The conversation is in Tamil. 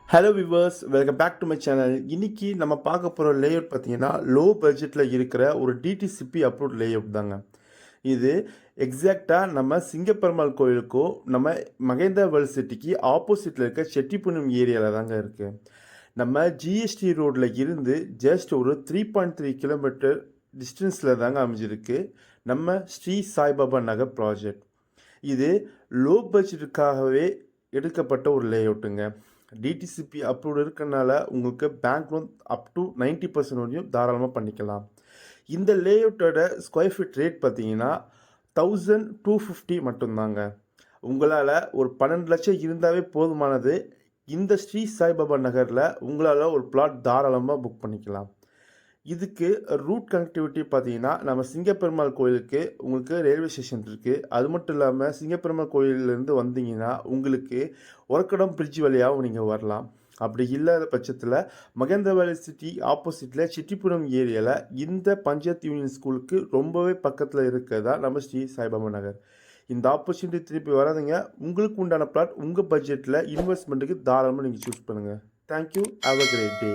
Hello viewers, welcome back to my channel. இன்னைக்கு நம்ம பார்க்க போகிற லேஅவுட் பார்த்தீங்கன்னா லோ பட்ஜெட்டில் இருக்கிற ஒரு டிடிசிபி அப்ரூவ்ட் லேஅவுட் தாங்க. இது எக்ஸாக்டாக நம்ம சிங்கப்பெருமாள் கோயிலுக்கும் நம்ம மகேந்திரா வேர்ல்ட் சிட்டிக்கு ஆப்போசிட்டில் இருக்க செட்டிப்புணம் ஏரியாவில் தாங்க இருக்குது. நம்ம ஜிஎஸ்டி ரோடில் இருந்து ஜஸ்ட் ஒரு 3.3 கிலோமீட்டர் டிஸ்டன்ஸில் தாங்க அமைஞ்சிருக்கு நம்ம ஸ்ரீ சாய்பாபா நகர் ப்ராஜெக்ட். இது லோ பட்ஜெட்டுக்காகவே எடுக்கப்பட்ட ஒரு லேஅவுட்டுங்க. டிடிசிபி அப்ரூவ்டு இருக்கனால உங்களுக்கு பேங்க் லோன் அப் டு 90% வரையும் தாராளமாக பண்ணிக்கலாம். இந்த லேஅவுட்டோட ஸ்கொயர் ஃபீட் ரேட் பார்த்தீங்கன்னா 1250 மட்டும்தாங்க. உங்களால் ஒரு 12 லட்சம் இருந்தாவே போதுமானது. இந்த ஸ்ரீ சாய்பாபா நகரில் உங்களால் ஒரு பிளாட் தாராளமாக புக் பண்ணிக்கலாம். இதுக்கு ரூட் கனெக்டிவிட்டி பார்த்தீங்கன்னா நம்ம சிங்கப்பெருமாள் கோயிலுக்கு உங்களுக்கு ரயில்வே ஸ்டேஷன் இருக்குது. அது மட்டும் இல்லாமல் சிங்கப்பெருமாள் கோயிலேருந்து வந்தீங்கன்னா உங்களுக்கு ஒரக்கடம் பிரிட்ஜ் வழியாகவும் நீங்கள் வரலாம். அப்படி இல்லாத பட்சத்தில் மகேந்திரா வேர்ல்ட் சிட்டி ஆப்போசிட்டில் செட்டிப்புரம் ஏரியாவில் இந்த பஞ்சாயத்து யூனியன் ஸ்கூலுக்கு ரொம்பவே பக்கத்தில் இருக்கிறதா நம்ம ஸ்ரீ சாய்பாபா நகர். இந்த ஆப்பர்ச்சுனிட்டி திருப்பி வராதுங்க. உங்களுக்கு உண்டான பிளாட் உங்கள் பட்ஜெட்டில் இன்வெஸ்ட்மெண்ட்டுக்கு தாராளமாக நீங்கள் சூஸ் பண்ணுங்கள். Thank you. Have a great day.